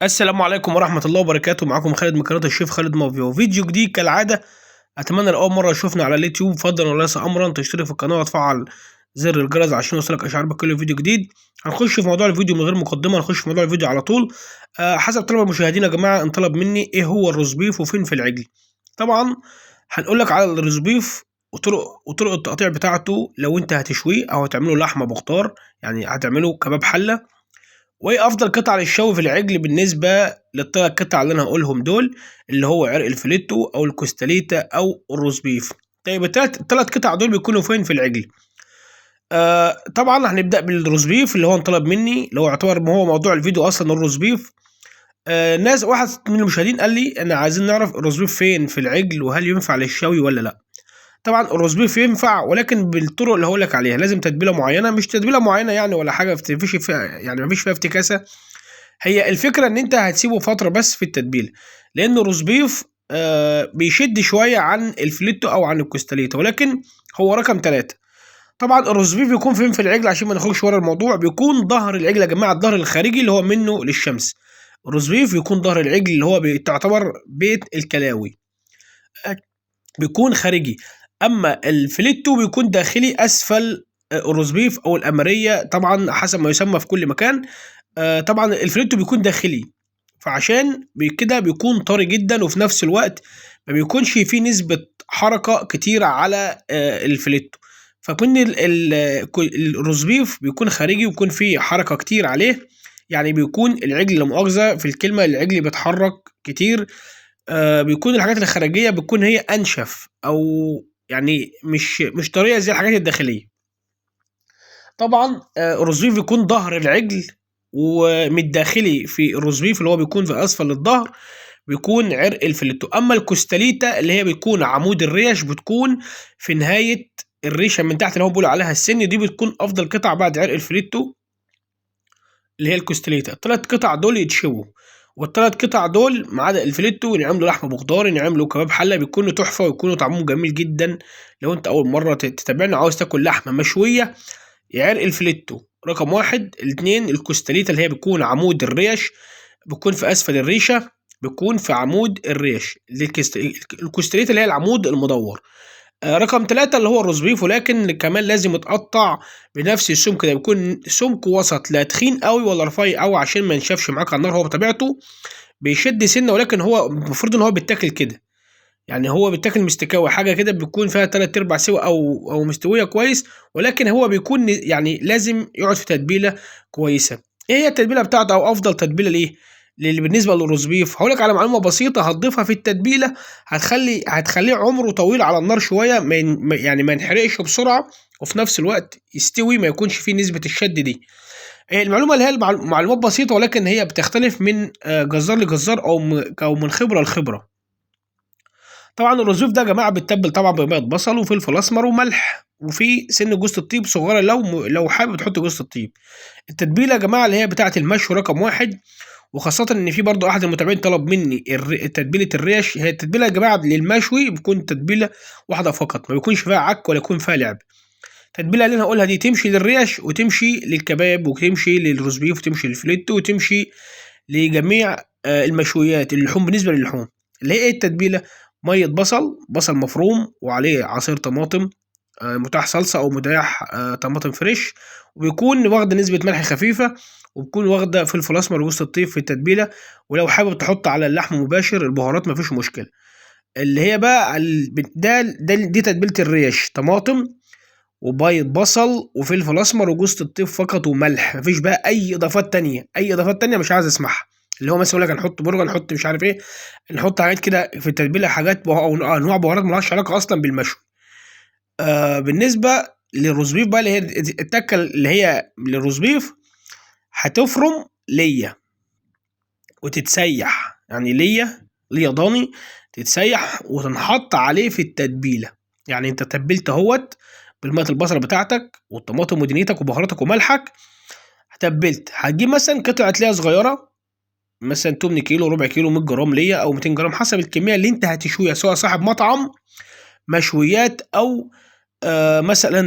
السلام عليكم ورحمة الله وبركاته. معاكم خالد من قناة الشيف خالد موفي، فيديو جديد كالعادة. أتمنى لأول مرة يشوفنا على اليوتيوب فضلا وليس أمرا تشترك في القناة وتفعل زر الجرس عشان يوصلك إشعار بكل فيديو جديد. هنخش في موضوع الفيديو من غير مقدمة، هنخش في موضوع الفيديو على طول. حسب طلب المشاهدين يا جماعة انطلب مني إيه هو الروز بيف وفين في العجل. طبعا هنقول لك على الروز بيف وطرق التقطيع بتاعته لو أنت هتشويه أو هتعمله لحمة بختار، يعني هتعمله كباب حلة. وايه افضل قطع للشوي في العجل بالنسبه للثلاث قطع اللي انا هقولهم دول، اللي هو عرق الفليتو او الكوستاليتا او الروز بيف. طيب الثلاث قطع دول بيكونوا فين في العجل؟ طبعا هنبدا بالروز بيف اللي هو انطلب مني، اللي هو يعتبر ما هو موضوع الفيديو اصلا الروز بيف. ناس واحد من المشاهدين قال لي انا عايزين نعرف الروز بيف فين في العجل وهل ينفع للشوي ولا لا. طبعا الروز بيف ينفع، ولكن بالطرق اللي هقول لك عليها. لازم تتبيله معينه، مش تتبيله معينه يعني ولا حاجه مفيش فيها، يعني مفيش فيها افتكاسه. هي الفكرة ان انت هتسيبه فترة بس في التتبيلة، لان الروز بيف بيشد شوية عن الفليتو او عن الكوستاليتا، ولكن هو رقم 3. طبعا الروز بيف بيكون فين في العجل عشان ما نخرجش ورا الموضوع؟ بيكون ظهر العجل يا جماعة، الظهر الخارجي اللي هو منه للشمس. الروز بيف بيكون ظهر العجل اللي هو بيعتبر بيت الكلاوي، بيكون خارجي. اما الفليتو بيكون داخلي اسفل الروز بيف او الامارية، طبعا حسب ما يسمى في كل مكان. طبعا الفليتو بيكون داخلي، فعشان كده بيكون طري جدا، وفي نفس الوقت ما بيكونش فيه نسبة حركة كتيرة على الفليتو. فكون الروز بيف بيكون خارجي ويكون فيه حركة كتير عليه، يعني بيكون العجل لا مؤاخذة في الكلمة، العجل بيتحرك كتير. بيكون الحاجات الخارجية بتكون هي أنشف، أو يعني مش طرية زي الحاجات الداخلية. طبعا الروز بيف بيكون ظهر العجل، ومن الداخلي في الروز بيف اللي هو بيكون في اسفل الظهر بيكون عرق الفليتو. اما الكوستاليتا اللي هي بتكون عمود الريش، بتكون في نهايه الريشه من تحت اللي هو بيقولوا عليها السن، دي بتكون افضل قطعه بعد عرق الفليتو اللي هي الكوستاليتا. الثلاث قطع دول يتشووا، والثلاث قطع دول ما عدا الفليتو ينعملوا لحمه بخضار، ينعملوا كباب حله، بيكونوا تحفه ويكونوا طعمهم جميل جدا. لو انت اول مره تتابعنا عاوز تاكل لحمه مشويه، عرق الفليتو رقم 1. 2 الكوستاليتا اللي هي بيكون عمود الريش، بيكون في اسفل الريشه، بيكون في عمود الريش. الكوستاليتا اللي هي العمود المدور. رقم 3 اللي هو الروز بيف، ولكن كمان لازم يتقطع بنفس السمك ده، بيكون سمك وسط، لا تخين قوي ولا رفيع قوي عشان ما ينشفش معاك على النار. هو بطبيعته بيشد سنه، ولكن هو المفروض ان هو بيتاكل كده، يعني هو بيتاكل مستكاوي حاجه كده، بيكون فيها 3/4 سوا او مستويه كويس، ولكن هو بيكون يعني لازم يقعد في تتبيله كويسه. ايه هي التتبيله بتاعته او افضل تتبيله ليه؟ اللي بالنسبه للروز بيف هقول لك على معلومه بسيطه هتضيفها في التتبيله، هتخليه عمره طويل على النار شويه، يعني ما ينحرقش بسرعه، وفي نفس الوقت يستوي ما يكونش فيه نسبه الشد دي. المعلومه اللي هي معلومات بسيطه، ولكن هي بتختلف من جزار لجزار او من خبره لخبره. طبعا الرز ده يا جماعه بيتبل طبعا بميه بصل وفلفل اسمر وملح، وفي سن جوز الطيب صغيره لو حابب تحط جوز الطيب. التتبيله يا جماعه اللي هي بتاعه المشوي رقم 1، وخاصه ان في برضو احد المتابعين طلب مني تتبيله الريش. هي التتبيله يا جماعه للمشوي بتكون تتبيله واحده فقط، ما بيكونش فيها عك ولا يكون فيها لعب. التتبيله اللي انا هقولها دي تمشي للريش وتمشي للكباب وتمشي للروز بيف وتمشي للفليتو وتمشي لجميع المشويات، اللحوم. بالنسبه للحوم اللي هي ايه التتبيله؟ ميه بصل مفروم وعليه عصير طماطم، متاح صلصه او متاح طماطم فريش، وبيكون واخده نسبه ملح خفيفه، وبيكون واخده فلفل اسمر وجوز الطيب في التتبيله. ولو حابب تحط على اللحم مباشر البهارات مفيش مشكله. اللي هي بقى دي تتبيله الريش: طماطم وبيض بصل وفلفل اسمر وجوز الطيب فقط وملح، مفيش بقى اي اضافات تانية، اي اضافات تانية مش عايز اسمعها. اللي هو مثلا يقول لك هنحط برجر، نحط مش عارف ايه، نحط حاجات كده في التتبيله، حاجات او انواع بهارات مالهاش علاقه اصلا بالمشوي. بالنسبه للروز بيف بقى، اللي هي التكه اللي هي للروز بيف، هتفرم ليا وتتسيح، يعني ليا ضاني تتسيح وتنحط عليه في التتبيله. يعني انت تبلت اهوت بالميه البصل بتاعتك والطماطم ودنيتك وبهاراتك وملحك، تبلت. هتجيب مثلا قطعه ليا صغيره، مثلا 8 كيلو، ربع كيلو، 100 جرام ليا او 200 جرام حسب الكميه اللي انت هتشويها، سواء صاحب مطعم مشويات او مثلا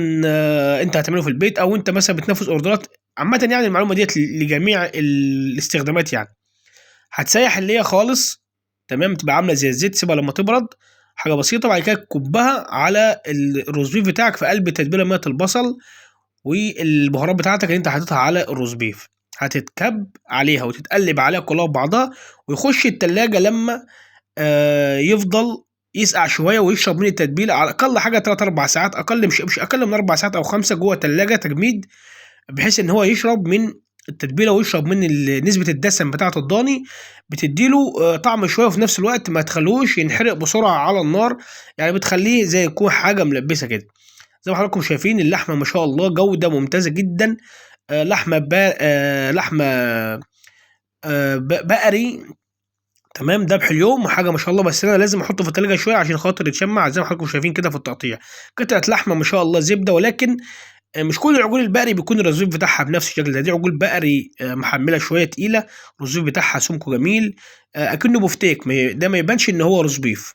انت هتعمله في البيت، او انت مثلا بتنفذ اوردرات. عامه يعني المعلومه ديت لجميع الاستخدامات يعني. هتسيح اللي هي خالص، تمام، تبقى عامله زي الزيت، سيبها لما تبرد حاجه بسيطه. بعد كده تكبها على الروز بيف بتاعك في قلب تتبيله ميه البصل والبهارات بتاعتك اللي انت حاططها على الروز بيف، هتتكب عليها وتتقلب عليها كلها ببعضها، ويخش التلاجة لما يفضل يسقع شويه ويشرب من التتبيله على اقل حاجه 3 4 ساعات، اقل مش اقل من 4 ساعات او 5 جوه التلاجة تجميد، بحيث ان هو يشرب من التتبيله ويشرب من نسبه الدسم بتاعه الضاني، بتديله طعم شويه، وفي نفس الوقت ما تخلوش ينحرق بسرعه على النار، يعني بتخليه زي يكون حاجه ملبسه كده. زي ما حضراتكم شايفين اللحمه ما شاء الله جوده ممتازه جدا، لحمه بقري، تمام، ذبح اليوم حاجه ما شاء الله. بس انا لازم احطه في التلاجة شويه عشان خاطر يتشمع، زي ما حضراتكم شايفين كده في التقطيع، قطعه لحمه ما شاء الله زبده. ولكن مش كل العجول البقري بيكون الرزيف بتاعها بنفس الشكل ده، دي عجول بقري محمله شويه تقيله، الرزيف بتاعها سمكه جميل، اكنه بفتيك، ده ما يبانش ان هو رزبيف،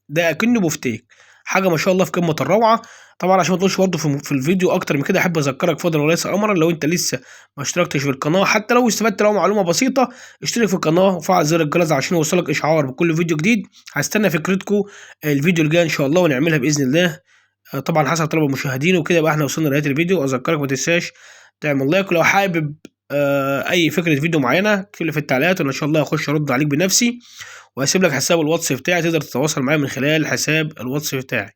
ده اكنه بفتيك، حاجه ما شاء الله في قمه الروعه. طبعا عشان ما تقولش برضه في الفيديو اكتر من كده، احب اذكرك فضلا وليس امرا، لو انت لسه ما اشتركتش في القناه، حتى لو استفدت لو معلومه بسيطه، اشترك في القناه وفعل زر الجرس عشان يوصلك اشعار بكل فيديو جديد. هستنى فكرتكم الفيديو الجاي ان شاء الله ونعملها باذن الله، طبعا حسب طلب المشاهدين وكده. يبقى احنا وصلنا لنهايه الفيديو، اذكرك ما تنساش تعمل لايك، ولو حابب اي فكره فيديو معينه اكتب لي في التعليقات، وانا ان شاء الله اخش ارد عليك بنفسي، وهسيب لك حساب الواتس بتاعي، تقدر تتواصل معايا من خلال حساب الواتس بتاعي.